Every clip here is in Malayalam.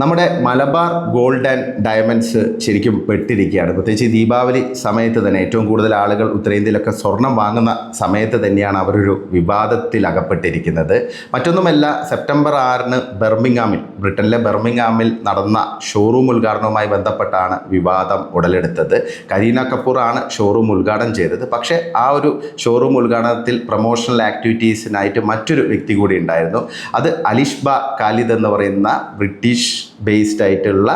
നമ്മുടെ മലബാർ ഗോൾഡ് ആൻഡ് ഡയമണ്ട്സ് ശരിക്കും പെട്ടിരിക്കുകയാണ്. പ്രത്യേകിച്ച് ദീപാവലി സമയത്ത് തന്നെ ഏറ്റവും കൂടുതൽ ആളുകൾ ഉത്തരേന്ത്യയിലൊക്കെ സ്വർണം വാങ്ങുന്ന സമയത്ത് തന്നെയാണ് അവരൊരു വിവാദത്തിൽ അകപ്പെട്ടിരിക്കുന്നത്. മറ്റൊന്നുമല്ല, സെപ്റ്റംബർ 6 ബർമിംഗാമിൽ, ബ്രിട്ടനിലെ ബർമിംഗാമിൽ നടന്ന ഷോറൂം ഉദ്ഘാടനവുമായി ബന്ധപ്പെട്ടാണ് വിവാദം ഉടലെടുത്തത്. കരീന കപൂർ ആണ് ഷോറൂം ഉദ്ഘാടനം ചെയ്തത്. പക്ഷേ ആ ഒരു ഷോറൂം ഉദ്ഘാടനത്തിൽ പ്രൊമോഷണൽ ആക്ടിവിറ്റീസിനായിട്ട് മറ്റൊരു വ്യക്തി കൂടി ഉണ്ടായിരുന്നു. അത് അലിഷ്ബ ഖാലിദ് എന്ന് പറയുന്ന ബ്രിട്ടീഷ് ബേസ്ഡ് ആയിട്ടുള്ള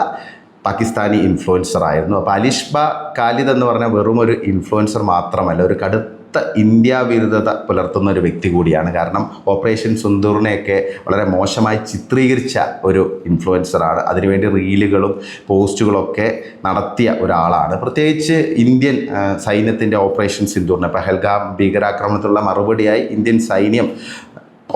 പാകിസ്ഥാനി ഇൻഫ്ലുവൻസർ ആയിരുന്നു. അപ്പോൾ അലിഷ്ബ ഖാലിദ് എന്ന് പറഞ്ഞാൽ വെറും ഒരു ഇൻഫ്ലുവൻസർ മാത്രമല്ല, ഒരു കടുത്ത ഇന്ത്യ വിരുദ്ധത പുലർത്തുന്ന ഒരു വ്യക്തി കൂടിയാണ്. കാരണം ഓപ്പറേഷൻ സിന്ദൂറിനെയൊക്കെ വളരെ മോശമായി ചിത്രീകരിച്ച ഒരു ഇൻഫ്ലുവൻസറാണ്. അതിനുവേണ്ടി റീലുകളും പോസ്റ്റുകളൊക്കെ നടത്തിയ ഒരാളാണ്. പ്രത്യേകിച്ച് ഇന്ത്യൻ സൈന്യത്തിൻ്റെ ഓപ്പറേഷൻ സിന്ദൂറിന്, പഹൽഗാം ഭീകരാക്രമണത്തിലുള്ള മറുപടിയായി ഇന്ത്യൻ സൈന്യം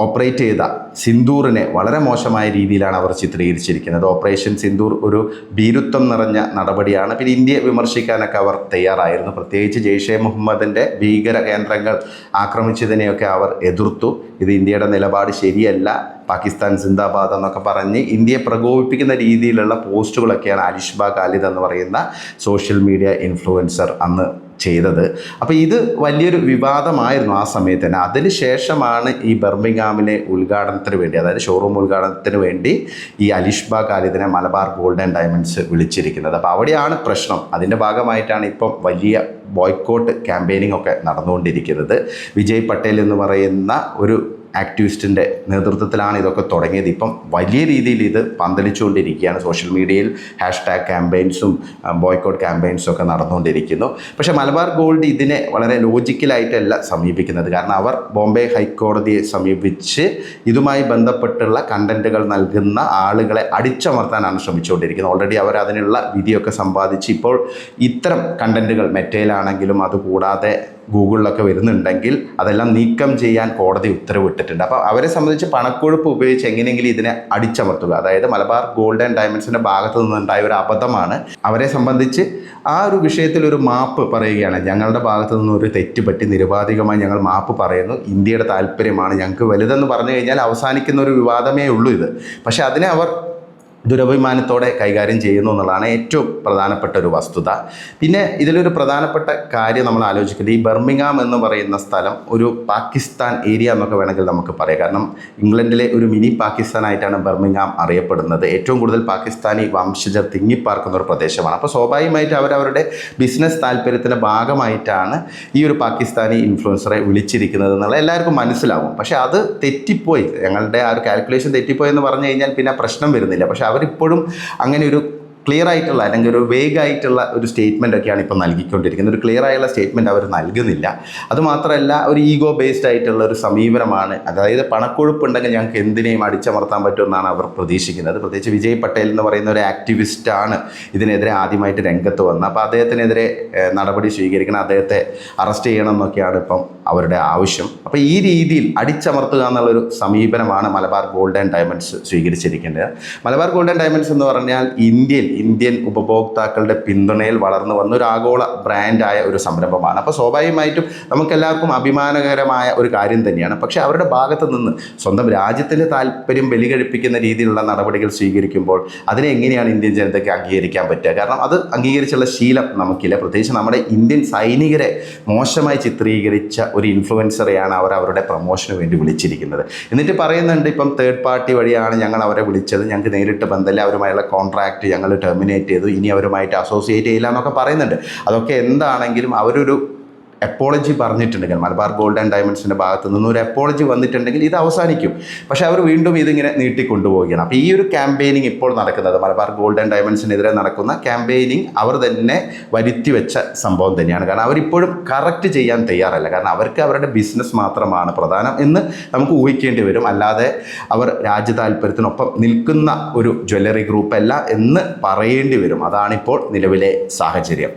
ഓപ്പറേറ്റ് ചെയ്ത സിന്ദൂറിനെ വളരെ മോശമായ രീതിയിലാണ് അവർ ചിത്രീകരിച്ചിരിക്കുന്നത്. ഓപ്പറേഷൻ സിന്ദൂർ ഒരു ഭീരുത്വം നിറഞ്ഞ നടപടിയാണ്. പിന്നെ ഇന്ത്യയെ വിമർശിക്കാനൊക്കെ അവർ തയ്യാറായിരുന്നു. പ്രത്യേകിച്ച് ജെയ്ഷെ മുഹമ്മദിൻ്റെ ഭീകര കേന്ദ്രങ്ങൾ ആക്രമിച്ചതിനെയൊക്കെ അവർ എതിർത്തു. ഇത് ഇന്ത്യയുടെ നിലപാട് ശരിയല്ല, പാകിസ്ഥാൻ സിന്ദാബാദ് എന്നൊക്കെ പറഞ്ഞ് ഇന്ത്യയെ പ്രകോപിപ്പിക്കുന്ന രീതിയിലുള്ള പോസ്റ്റുകളൊക്കെയാണ് അലിഷ്ബ ഖാലിദ് എന്ന് പറയുന്ന സോഷ്യൽ മീഡിയ ഇൻഫ്ലുവൻസർ അന്ന് ചെയ്തത്. അപ്പോൾ ഇത് വലിയൊരു വിവാദമായിരുന്നു ആ സമയത്ത് തന്നെ. അതിനുശേഷമാണ് ഈ ബർമിംഗാമിലെ ഉദ്ഘാടനത്തിന് വേണ്ടി, അതായത് ഷോറൂം ഉദ്ഘാടനത്തിന് വേണ്ടി ഈ അലിഷ്ബ ഖാലിദിനെ മലബാർ ഗോൾഡ് ആൻഡ് ഡയമണ്ട്സ് വിളിച്ചിരിക്കുന്നത്. അപ്പോൾ അവിടെയാണ് പ്രശ്നം. അതിൻ്റെ ഭാഗമായിട്ടാണ് ഇപ്പം വലിയ ബോയ്ക്കോട്ട് ക്യാമ്പയിനിങ് ഒക്കെ നടന്നുകൊണ്ടിരിക്കുന്നത്. വിജയ് പട്ടേൽ എന്ന് പറയുന്ന ഒരു ആക്ടിവിസ്റ്റിൻ്റെ നേതൃത്വത്തിലാണ് ഇതൊക്കെ തുടങ്ങിയത്. ഇപ്പം വലിയ രീതിയിൽ ഇത് പന്തലിച്ചുകൊണ്ടിരിക്കുകയാണ്. സോഷ്യൽ മീഡിയയിൽ #ക്യാമ്പയിൻസും ബോയ്ക്കോട്ട് ക്യാമ്പയിൻസും ഒക്കെ നടന്നുകൊണ്ടിരിക്കുന്നു. പക്ഷേ മലബാർ ഗോൾഡ് ഇതിനെ വളരെ ലോജിക്കലായിട്ടല്ല സമീപിക്കുന്നത്. കാരണം അവർ ബോംബെ ഹൈക്കോടതിയെ സമീപിച്ച് ഇതുമായി ബന്ധപ്പെട്ടുള്ള കണ്ടൻറ്റുകൾ നൽകുന്ന ആളുകളെ അടിച്ചമർത്താനാണ് ശ്രമിച്ചുകൊണ്ടിരിക്കുന്നത്. ഓൾറെഡി അവർ അതിനുള്ള വിധിയൊക്കെ സമ്പാദിച്ച് ഇപ്പോൾ ഇത്തരം കണ്ടൻറ്റുകൾ മെറ്റയിലാണെങ്കിലും അതുകൂടാതെ ഗൂഗിളിലൊക്കെ വരുന്നുണ്ടെങ്കിൽ അതെല്ലാം നീക്കം ചെയ്യാൻ കോടതി ഉത്തരവിട്ടിട്ടുണ്ട്. അപ്പോൾ അവരെ സംബന്ധിച്ച് പണക്കൊഴുപ്പ് ഉപയോഗിച്ച് എങ്ങനെയെങ്കിലും ഇതിനെ അടിച്ചമർത്തുക, അതായത് മലബാർ ഗോൾഡ് ആൻഡ് ഡയമണ്ട്സിൻ്റെ ഭാഗത്തു നിന്നുണ്ടായ ഒരു അബദ്ധമാണ്. അവരെ സംബന്ധിച്ച് ആ ഒരു വിഷയത്തിൽ ഒരു മാപ്പ് പറയുകയാണ്. ഞങ്ങളുടെ ഭാഗത്തു നിന്നൊരു തെറ്റ് പറ്റി, നിരുപാധികമായി ഞങ്ങൾ മാപ്പ് പറയുന്നു, ഇന്ത്യയുടെ താല്പര്യമാണ് ഞങ്ങൾക്ക് വലുതെന്ന് പറഞ്ഞു കഴിഞ്ഞാൽ അവസാനിക്കുന്ന ഒരു വിവാദമേ ഉള്ളൂ ഇത്. പക്ഷേ അതിനെ അവർ ദുരഭിമാനത്തോടെ കൈകാര്യം ചെയ്യുന്നു എന്നുള്ളതാണ് ഏറ്റവും പ്രധാനപ്പെട്ട ഒരു വസ്തുത. പിന്നെ ഇതിലൊരു പ്രധാനപ്പെട്ട കാര്യം നമ്മൾ ആലോചിക്കുന്നത്, ഈ ബർമിംഗാം എന്ന് പറയുന്ന സ്ഥലം ഒരു പാകിസ്ഥാൻ ഏരിയ എന്നൊക്കെ വേണമെങ്കിൽ നമുക്ക് പറയാം. കാരണം ഇംഗ്ലണ്ടിലെ ഒരു മിനി പാകിസ്ഥാനായിട്ടാണ് ബർമിംഗാം അറിയപ്പെടുന്നത്. ഏറ്റവും കൂടുതൽ പാകിസ്ഥാനി വംശജർ തിങ്ങിപ്പാർക്കുന്ന ഒരു പ്രദേശമാണ്. അപ്പോൾ സ്വാഭാവികമായിട്ട് അവരവരുടെ ബിസിനസ് താല്പര്യത്തിൻ്റെ ഭാഗമായിട്ടാണ് ഈ ഒരു പാകിസ്ഥാനി ഇൻഫ്ലുവൻസറെ വിളിച്ചിരിക്കുന്നത് എന്നുള്ള എല്ലാവർക്കും മനസ്സിലാവും. പക്ഷേ അത് തെറ്റിപ്പോയി, ഞങ്ങളുടെ ആ ഒരു കാൽക്കുലേഷൻ തെറ്റിപ്പോയി എന്ന് പറഞ്ഞു കഴിഞ്ഞാൽ പിന്നെ പ്രശ്നം വരുന്നില്ല. പക്ഷേ അവരിപ്പോഴും അങ്ങനെ ഒരു ക്ലിയർ ആയിട്ടുള്ള അല്ലെങ്കിൽ ഒരു വേഗായിട്ടുള്ള ഒരു സ്റ്റേറ്റ്മെൻ്റ് ഒക്കെയാണ് ഇപ്പോൾ നൽകിക്കൊണ്ടിരിക്കുന്നത്. ഒരു ക്ലിയർ ആയുള്ള സ്റ്റേറ്റ്മെൻറ്റ് അവർ നൽകുന്നില്ല. അതുമാത്രമല്ല, ഒരു ഈഗോ ബേസ്ഡ് ആയിട്ടുള്ള ഒരു സമീപനമാണ്. അതായത് പണക്കൊഴുപ്പുണ്ടെങ്കിൽ ഞങ്ങൾക്ക് എന്തിനേയും അടിച്ചമർത്താൻ പറ്റുമെന്നാണ് അവർ പ്രതീക്ഷിക്കുന്നത്. പ്രത്യേകിച്ച് വിജയ് പട്ടേൽ എന്ന് പറയുന്ന ഒരു ആക്ടിവിസ്റ്റാണ് ഇതിനെതിരെ ആദ്യമായിട്ട് രംഗത്ത് വന്നത്. അപ്പോൾ അദ്ദേഹത്തിനെതിരെ നടപടി സ്വീകരിക്കണം, അദ്ദേഹത്തെ അറസ്റ്റ് ചെയ്യണം എന്നൊക്കെയാണ് ഇപ്പം അവരുടെ ആവശ്യം. അപ്പോൾ ഈ രീതിയിൽ അടിച്ചമർത്തുക എന്നുള്ളൊരു സമീപനമാണ് മലബാർ ഗോൾഡ് ആൻഡ് ഡയമണ്ട്സ് സ്വീകരിച്ചിരിക്കുന്നത്. മലബാർ ഗോൾഡ് ആൻഡ് ഡയമണ്ട്സ് എന്ന് പറഞ്ഞാൽ ഇന്ത്യൻ ഉപഭോക്താക്കളുടെ പിന്തുണയിൽ വളർന്നു വന്ന ഒരു ആഗോള ബ്രാൻഡായ ഒരു സംരംഭമാണ്. അപ്പോൾ സ്വാഭാവികമായിട്ടും നമുക്കെല്ലാവർക്കും അഭിമാനകരമായ ഒരു കാര്യം തന്നെയാണ്. പക്ഷേ അവരുടെ ഭാഗത്ത് നിന്ന് സ്വന്തം രാജ്യത്തിൻ്റെ താല്പര്യം ബലികഴിപ്പിക്കുന്ന രീതിയിലുള്ള നടപടികൾ സ്വീകരിക്കുമ്പോൾ അതിനെ എങ്ങനെയാണ് ഇന്ത്യൻ ജനതയ്ക്ക് അംഗീകരിക്കാൻ പറ്റുക? കാരണം അത് അംഗീകരിച്ചുള്ള ശീലം നമുക്കില്ല. പ്രത്യേകിച്ച് നമ്മുടെ ഇന്ത്യൻ സൈനികരെ മോശമായി ചിത്രീകരിച്ച ഒരു ഇൻഫ്ലുവൻസറെയാണ് അവരുടെ പ്രൊമോഷന് വേണ്ടി വിളിച്ചിരിക്കുന്നത്. എന്നിട്ട് പറയുന്നുണ്ട്, ഇപ്പം തേർഡ് പാർട്ടി വഴിയാണ് ഞങ്ങൾ അവരെ വിളിച്ചത്, ഞങ്ങൾക്ക് നേരിട്ട് ബന്ധമില്ല, അവരുമായുള്ള കോൺട്രാക്റ്റ് ഞങ്ങൾ ടെർമിനേറ്റ് ചെയ്തു, ഇനി അവരുമായിട്ട് അസോസിയേറ്റ് ചെയ്യില്ല എന്നൊക്കെ പറയുന്നുണ്ട്. അതൊക്കെ എന്താണെങ്കിലും അവരൊരു അപ്പോളജി പറഞ്ഞിട്ടുണ്ടെങ്കിൽ, മലബാർ ഗോൾഡ് ആൻഡ് ഡയമണ്ട്സിൻ്റെ ഭാഗത്ത് നിന്ന് ഒരു അപ്പോളജി വന്നിട്ടുണ്ടെങ്കിൽ ഇത് അവസാനിക്കും. പക്ഷേ അവർ വീണ്ടും ഇതിങ്ങനെ നീട്ടിക്കൊണ്ടുപോവുകയാണ്. അപ്പോൾ ഈ ഒരു ക്യാമ്പയിനിങ് ഇപ്പോൾ നടക്കുന്നത്, മലബാർ ഗോൾഡ് ആൻഡ് ഡയമണ്ട്സിനെതിരെ നടക്കുന്ന ക്യാമ്പയിനിങ് അവർ തന്നെ വരുത്തി വെച്ച സംഭവം തന്നെയാണ്. കാരണം അവരിപ്പോഴും കറക്റ്റ് ചെയ്യാൻ തയ്യാറല്ല. കാരണം അവർക്ക് അവരുടെ ബിസിനസ് മാത്രമാണ് പ്രധാനം എന്ന് നമുക്ക് ഊഹിക്കേണ്ടി വരും. അല്ലാതെ അവർ രാജ്യ താല്പര്യത്തിനൊപ്പം നിൽക്കുന്ന ഒരു ജ്വല്ലറി ഗ്രൂപ്പല്ല എന്ന് പറയേണ്ടി വരും. അതാണിപ്പോൾ നിലവിലെ സാഹചര്യം.